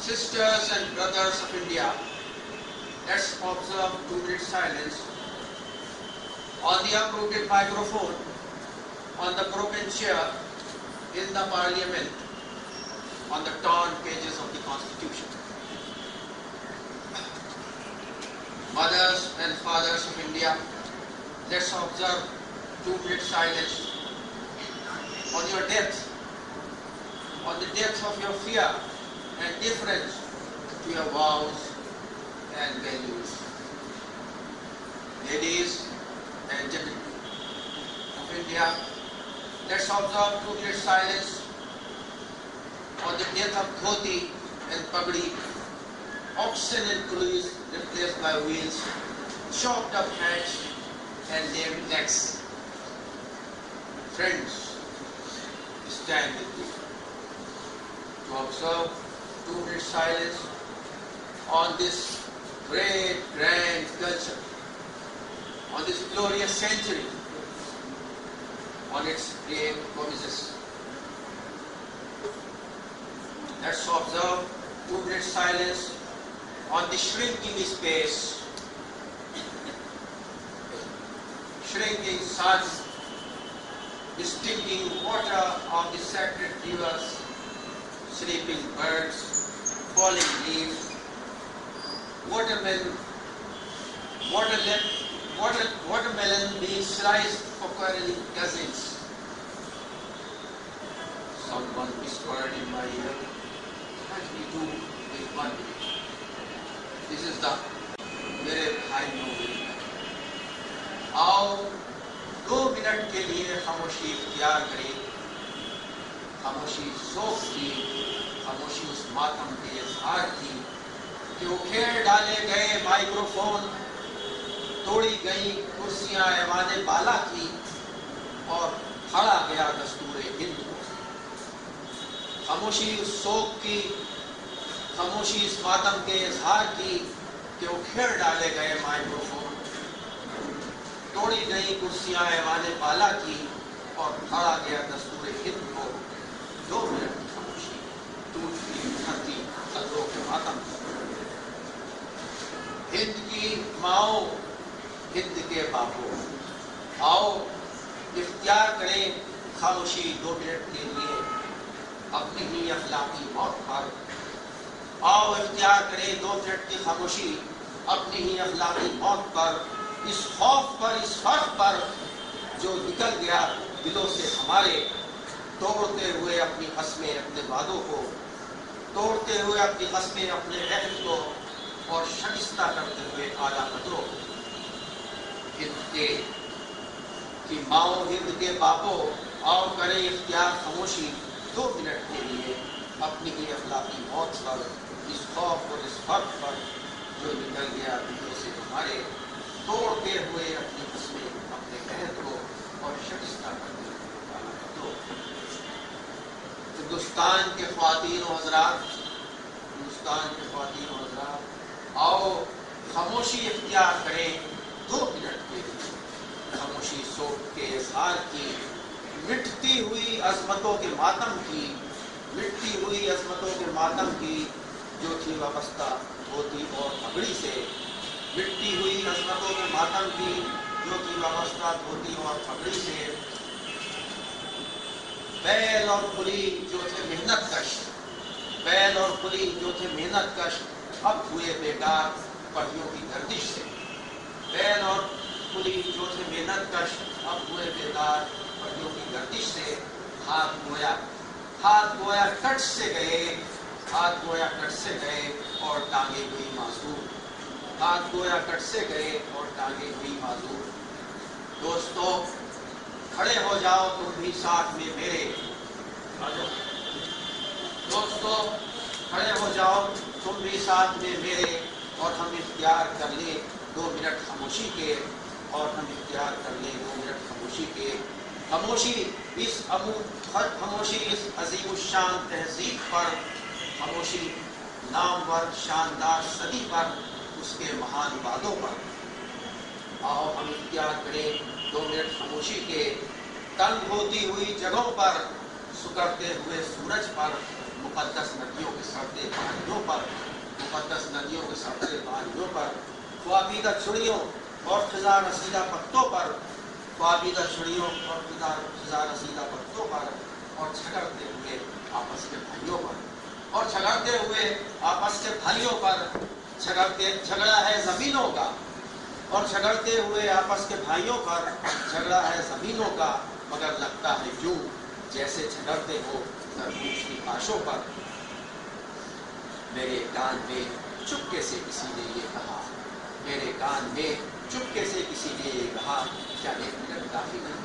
Sisters and brothers of India, let's observe 2 minutes silence on the uprooted microphone, on the broken chair in the parliament, on the torn pages of the constitution. Mothers and fathers of India, let's observe 2 minutes silence on your death, on the death of your fear and difference to your vows and values. Ladies and gentlemen of India, let's observe 2 minutes silence on the death of dhoti and pagdi, oxen and coolies replaced by wheels, chopped up heads and lame legs. Friends, stand with me to observe 2 minutes silence on this great, grand culture, on this glorious century, on its brave promises. Let's observe 2 minutes silence on the shrinking space, shrinking sun, the stinking water of the sacred rivers, sleeping birds, falling leaves, watermelon being sliced for quarreling cousins. Someone whispered in my ear, "What we do in 1 minute?" This is the मेरे भाई Nobel. आओ 2 minute के लिए खामोशी इख्तियार करें, खामोशी सोख की, खामोशी उस मातम के इजहार की कि उखेड़ डाले गए माइक्रोफोन, तोड़ी गई कुर्सियां ऐवाने बाला की और फाड़ा गया दस्तूरे हिंद को। खामोशी उस सोख की, खामोशी इस मातम के इजहार की कि उखेड़ डाले गए माइक्रोफोन, तोड़ी गई कुर्सियां ऐवाने बाला की और फाड़ा गया दस्तूरे हिंद को। 2 मिनट की खामोशी, टूट गई धरती खतरों के मातम। हिंद की माओ, हिंद के बापों, आओ इख्तियार करें खामोशी 2 मिनट के लिए अपनी ही अखलाकी मौत पर। आओ इख्तियार करें 2 मिनट की खामोशी अपनी ही अखलाकी मौत पर, इस खौफ पर, इस फर्क पर जो निकल गया दिलों से हमारे, तोड़ते हुए अपनी कसमें, अपने वादों को, तोड़ते हुए अपनी कसमें, अपने अहद को और शकिस्ता करते हुए आला कदरों को। हिंद की माओ, हिंद के बापों, आओ करें इख्तियार खामोशी 2 मिनट के लिए अपनी ही अखलाकी मौत पर, इस खौफ और इस फर्क पर जो निकल गया दिलों से हमारे, तोड़ते हुए अपनी कसमें, अपने अहद को और शकिस्ता करते हुए आला कदरों को। हिंदुस्तान के ख्वातीन और हज़रात, हिंदुस्तान के ख्वातीन और हज़रात, आओ खामोशी इख्तियार करें 2 मिनट के लिए, खामोशी सोच के इजहार की, मिटती हुई अजमतों के मातम की, मिटती हुई अजमतों के मातम की जो थी वाबस्ता धोती और पगड़ी से, मिटती हुई अजमतों के मातम की जो थी वाबस्ता धोती और पगड़ी से। बैल और कुली जो थे मेहनत कश, बैल और कुली जो थे मेहनत कश, अब हुए बेकार पढ़ियों की गर्दिश से। बैल और कुली जो थे मेहनत कश, अब हुए बेकार पढ़ियों की गर्दिश से। हाथ गोया कट से गए, हाथ गोया कट से गए और टांगे हुई माजूर, हाथ गोया कट से गए और टांगे हुई माजूर। दोस्तों खड़े हो जाओ तुम भी साथ में मेरे, दोस्तों खड़े हो जाओ तुम भी साथ में मेरे, और हम इख्तियार कर लें 2 मिनट खामोशी के, और हम इख्तियार कर लें 2 मिनट खामोशी के। खामोशी इस अजीम शान तहजीब पर, खामोशी नामवर शानदार सदी पर, उसके महान वादों पर। आओ हम इख्तियार करें 2 मिनट खामोशी के, तंग होती हुई जगहों पर, सुकड़ते हुए सूरज पर, मुक़द्दस नदियों के सड़ते पानियों पर, मुक़द्दस नदियों के सड़ते पानियों पर, ख्वाबीदा चिड़ियों और खिज़ा रसीदा पत्तों पर, ख्वाबीदा चिड़ियों और खिज़ा रसीदा पत्तों पर, और झगड़ते हुए आपस के भाइयों पर, और झगड़ते हुए आपस के भाइयों पर, झगड़ा है ज़मीनों का, और झगड़ते हुए आपस के भाइयों पर झगड़ा है ज़मीनों का, मगर लगता है यूं जैसे झगड़ते हो तरबूज की काशों पर। मेरे कान में चुपके से किसी ने ये कहा, मेरे कान में चुपके से किसी ने ये कहा, क्या 1 मिनट काफी नहीं?